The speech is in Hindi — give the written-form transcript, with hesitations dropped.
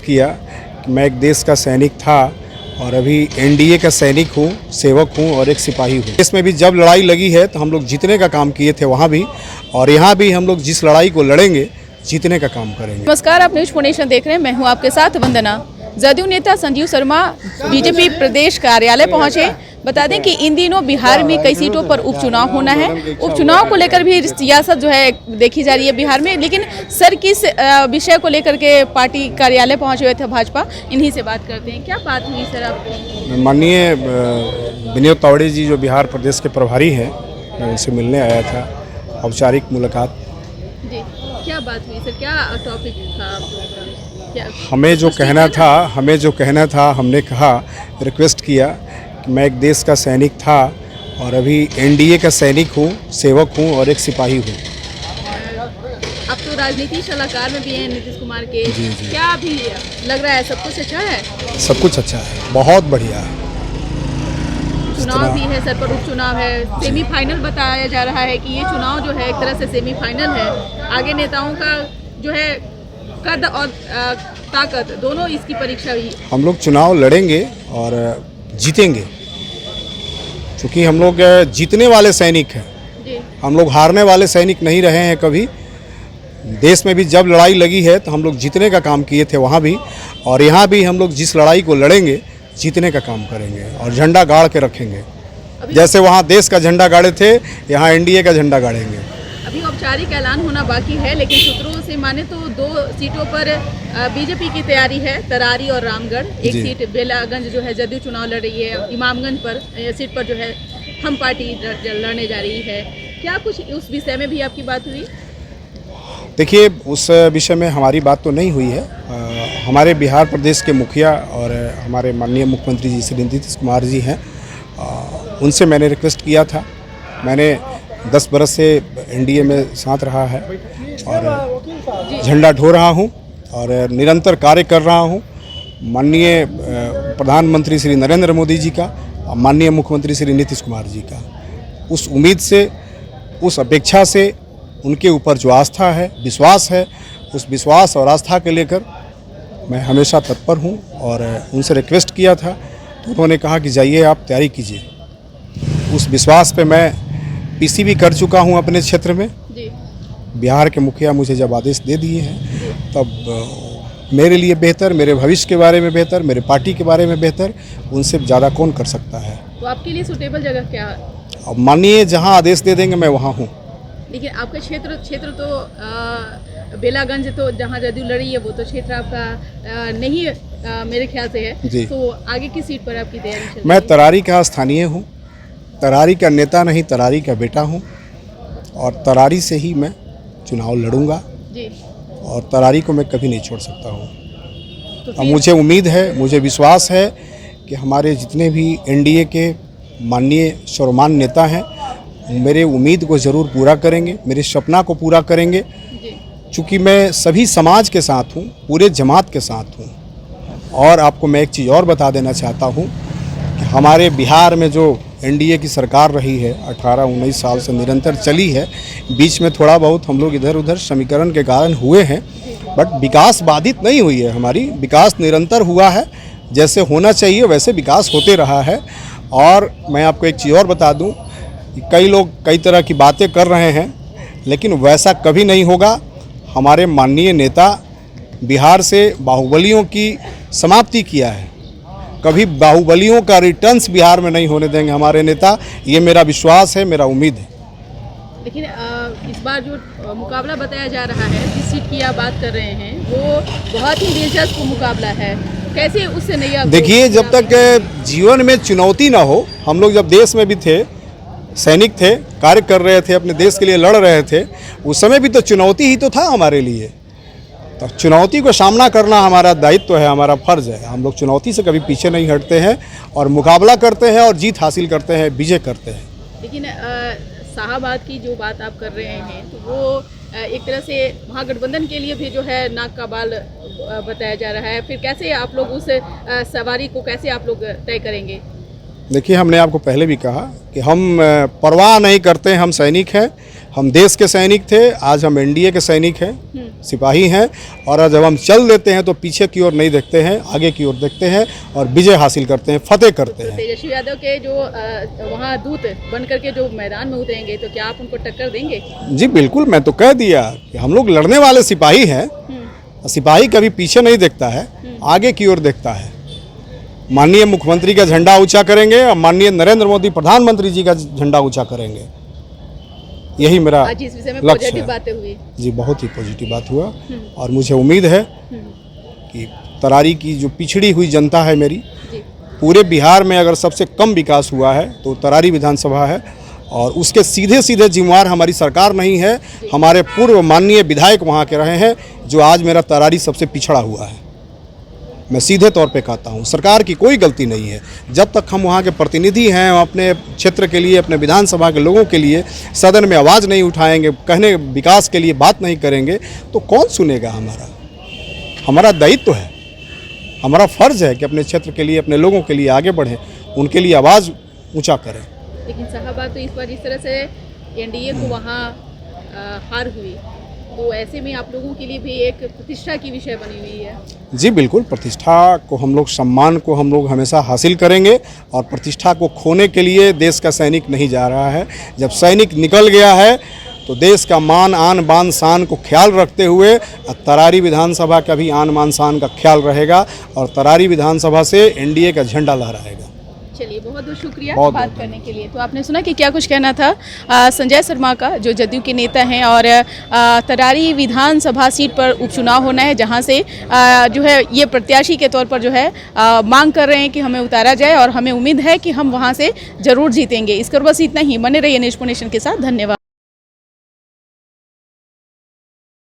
किया कि मैं एक देश का सैनिक था और अभी एनडीए का सैनिक हूँ, सेवक हूँ और एक सिपाही हूँ। इसमें भी जब लड़ाई लगी है तो हम लोग जीतने का काम किए थे वहाँ भी, और यहाँ भी हम लोग जिस लड़ाई को लड़ेंगे जीतने का काम करेंगे। नमस्कार, आप न्यूज फोनेशन देख रहे हैं। मैं हूं आपके साथ वंदना। जदयू नेता संजीव शर्मा बीजेपी प्रदेश कार्यालय पहुंचे। बता दें कि इन दिनों बिहार में कई सीटों पर उपचुनाव होना है। उपचुनाव को लेकर भी सियासत जो है देखी जा रही है बिहार में। लेकिन सर किस विषय को लेकर के पार्टी कार्यालय पहुंचे हुए थे भाजपा, इन्हीं से बात करते हैं। क्या बात हुई सर आपको? माननीय विनोद तावड़े जी जो बिहार प्रदेश के प्रभारी हैं, मैं उनसे मिलने आया था, औपचारिक मुलाकात। जी, क्या बात हुई सर? क्या टॉपिक था क्या? हमें जो कहना था हमने कहा, रिक्वेस्ट किया कि मैं एक देश का सैनिक था और अभी एनडीए का सैनिक हूँ, सेवक हूँ और एक सिपाही हूँ। अब तो राजनीति सलाहकार में भी हैं नीतीश कुमार के। जी। क्या अभी लग रहा है सब कुछ अच्छा है? सब कुछ अच्छा है, बहुत बढ़िया है। चुनाव भी है सर, पर उपचुनाव है। सेमीफाइनल बताया जा रहा है कि ये चुनाव जो है एक तरह से सेमीफाइनल है। आगे नेताओं का जो है कद और ताकत दोनों इसकी परीक्षा हुई। हम लोग चुनाव लड़ेंगे और जीतेंगे, क्योंकि हम लोग जीतने वाले सैनिक हैं। जी। हम लोग हारने वाले सैनिक नहीं रहे हैं कभी। देश में भी जब लड़ाई लगी है तो हम लोग जीतने का काम किए थे वहाँ भी, और यहाँ भी हम लोग जिस लड़ाई को लड़ेंगे जीतने का काम करेंगे और झंडा गाड़ के रखेंगे। जैसे वहाँ देश का झंडा गाड़े थे, यहाँ एनडीए का झंडा गाड़ेंगे। अभी औपचारिक ऐलान होना बाकी है, लेकिन सूत्रों से माने तो 2 सीटों पर बीजेपी की तैयारी है, तरारी और रामगढ़। एक सीट बेलागंज जो है जदयू चुनाव लड़ रही है। इमामगंज पर सीट पर जो है हम पार्टी लड़ने जा रही है। क्या कुछ उस विषय में भी आपकी बात हुई? देखिए, उस विषय में हमारी बात तो नहीं हुई है। हमारे बिहार प्रदेश के मुखिया और हमारे माननीय मुख्यमंत्री जी श्री नीतीश कुमार जी हैं, उनसे मैंने रिक्वेस्ट किया था। मैंने 10 बरस से एनडीए में साथ रहा है और झंडा ढो रहा हूं और निरंतर कार्य कर रहा हूं। माननीय प्रधानमंत्री श्री नरेंद्र मोदी जी का और माननीय मुख्यमंत्री श्री नीतीश कुमार जी का, उस उम्मीद से, उस अपेक्षा से, उनके ऊपर जो आस्था है, विश्वास है, उस विश्वास और आस्था के लेकर मैं हमेशा तत्पर हूं। और उनसे रिक्वेस्ट किया था तो उन्होंने कहा कि जाइए आप तैयारी कीजिए। उस विश्वास पे मैं पीसी भी कर चुका हूं अपने क्षेत्र में। जी। बिहार के मुखिया मुझे जब आदेश दे दिए हैं तब मेरे लिए बेहतर, मेरे भविष्य के बारे में बेहतर, मेरे पार्टी के बारे में बेहतर उनसे ज़्यादा कौन कर सकता है। तो आपके लिए सूटेबल जगह क्या है? अब मानिए जहाँ आदेश दे देंगे मैं वहाँ हूँ। लेकिन आपका क्षेत्र तो बेलागंज, तो जहाँ जदयू लड़ी है वो तो क्षेत्र आपका नहीं मेरे ख्याल से है। जी। तो आगे की सीट पर आपकी तैयारी चल रही है? मैं तरारी का स्थानीय हूँ, तरारी का नेता नहीं, तरारी का बेटा हूँ और तरारी से ही मैं चुनाव लड़ूंगा। जी। और तरारी को मैं कभी नहीं छोड़ सकता हूँ। तो अब मुझे उम्मीद है, मुझे विश्वास है कि हमारे जितने भी एनडीए के माननीय सर्वमान्य नेता हैं मेरे उम्मीद को ज़रूर पूरा करेंगे, मेरे सपना को पूरा करेंगे। चूँकि मैं सभी समाज के साथ हूँ, पूरे जमात के साथ हूँ। और आपको मैं एक चीज़ और बता देना चाहता हूँ कि हमारे बिहार में जो एनडीए की सरकार रही है 18-19 साल से निरंतर चली है, बीच में थोड़ा बहुत हम लोग इधर उधर समीकरण के कारण हुए हैं, बट विकास बाधित नहीं हुई है हमारी। विकास निरंतर हुआ है, जैसे होना चाहिए वैसे विकास होते रहा है। और मैं आपको एक चीज़ और बता दूं कि कई लोग कई तरह की बातें कर रहे हैं, लेकिन वैसा कभी नहीं होगा। हमारे माननीय नेता बिहार से बाहुबलियों की समाप्ति किया है, कभी बाहुबलियों का रिटर्न्स बिहार में नहीं होने देंगे हमारे नेता। ये मेरा विश्वास है, मेरा उम्मीद है। लेकिन इस बार जो मुकाबला बताया जा रहा है, जिस सीट की आप बात कर रहे हैं, वो बहुत ही दिलचस्प मुकाबला है। कैसे उससे नहीं आप? देखिए, जब तक जीवन में चुनौती ना हो, हम लोग जब देश में भी थे, सैनिक थे, कार्य कर रहे थे, अपने देश के लिए लड़ रहे थे, उस समय भी तो चुनौती ही तो था हमारे लिए। तो चुनौती को सामना करना हमारा दायित्व है, हमारा फर्ज है। हम लोग चुनौती से कभी पीछे नहीं हटते हैं और मुकाबला करते हैं और जीत हासिल करते हैं, विजय करते हैं। लेकिन शाहाबाद की जो बात आप कर रहे हैं, तो वो एक तरह से महागठबंधन के लिए भी जो है नाक का बाल बताया जा रहा है। फिर कैसे आप लोग उस सवारी को कैसे आप लोग तय करेंगे? देखिए, हमने आपको पहले भी कहा कि हम परवाह नहीं करते, हम सैनिक हैं, हम देश के सैनिक थे, आज हम एनडीए के सैनिक हैं। सिपाही हैं, और जब हम चल देते हैं तो पीछे की ओर नहीं देखते हैं, आगे की ओर देखते हैं और विजय हासिल करते हैं, फतेह करते हैं। तेजस्वी यादव के जो वहाँ दूत बन करके जो मैदान में उतरेंगे तो क्या आप उनको टक्कर देंगे? जी बिल्कुल, मैं तो कह दिया कि हम लोग लड़ने वाले सिपाही हैं। सिपाही कभी पीछे नहीं देखता है, आगे की ओर देखता है। माननीय मुख्यमंत्री का झंडा ऊंचा करेंगे और माननीय नरेंद्र मोदी प्रधानमंत्री जी का झंडा ऊंचा करेंगे, यही मेरा आज इस विषय में लक्ष्य पॉजिटिव है। बातें हुई जी बहुत ही पॉजिटिव बात हुआ, और मुझे उम्मीद है कि तरारी की जो पिछड़ी हुई जनता है मेरी, जी। पूरे बिहार में अगर सबसे कम विकास हुआ है तो तरारी विधानसभा है, और उसके सीधे सीधे जिम्मेवार हमारी सरकार नहीं है, हमारे पूर्व माननीय विधायक वहाँ के रहे हैं, जो आज मेरा तरारी सबसे पिछड़ा हुआ है। मैं सीधे तौर पे कहता हूँ, सरकार की कोई गलती नहीं है। जब तक हम वहाँ के प्रतिनिधि हैं, अपने क्षेत्र के लिए, अपने विधानसभा के लोगों के लिए सदन में आवाज़ नहीं उठाएंगे, कहने विकास के लिए बात नहीं करेंगे, तो कौन सुनेगा? हमारा दायित्व है, हमारा फ़र्ज़ है कि अपने क्षेत्र के लिए, अपने लोगों के लिए आगे बढ़ें, उनके लिए आवाज़ ऊँचा करें। लेकिन साहब तो इस बार जिस तरह से एनडीए को वहाँ हार हुई, तो ऐसे में आप लोगों के लिए भी एक प्रतिष्ठा की विषय बनी हुई है। जी बिल्कुल, प्रतिष्ठा को हम लोग, सम्मान को हम लोग हमेशा हासिल करेंगे, और प्रतिष्ठा को खोने के लिए देश का सैनिक नहीं जा रहा है। जब सैनिक निकल गया है तो देश का मान, आन, बान, शान को ख्याल रखते हुए तरारी विधानसभा का भी आन, मान, शान का ख्याल रहेगा, और तरारी विधानसभा से एनडीए का झंडा लहराएगा। चलिए, बहुत बहुत शुक्रिया बहुत बात बहुत करने के लिए। तो आपने सुना कि क्या कुछ कहना था संजय शर्मा का, जो जदयू के नेता हैं, और तरारी विधानसभा सीट पर उपचुनाव होना है, जहां से जो है ये प्रत्याशी के तौर पर जो है मांग कर रहे हैं कि हमें उतारा जाए, और हमें उम्मीद है कि हम वहां से जरूर जीतेंगे। इसकर बस इतना ही। बने रहिए नेशन के साथ। धन्यवाद।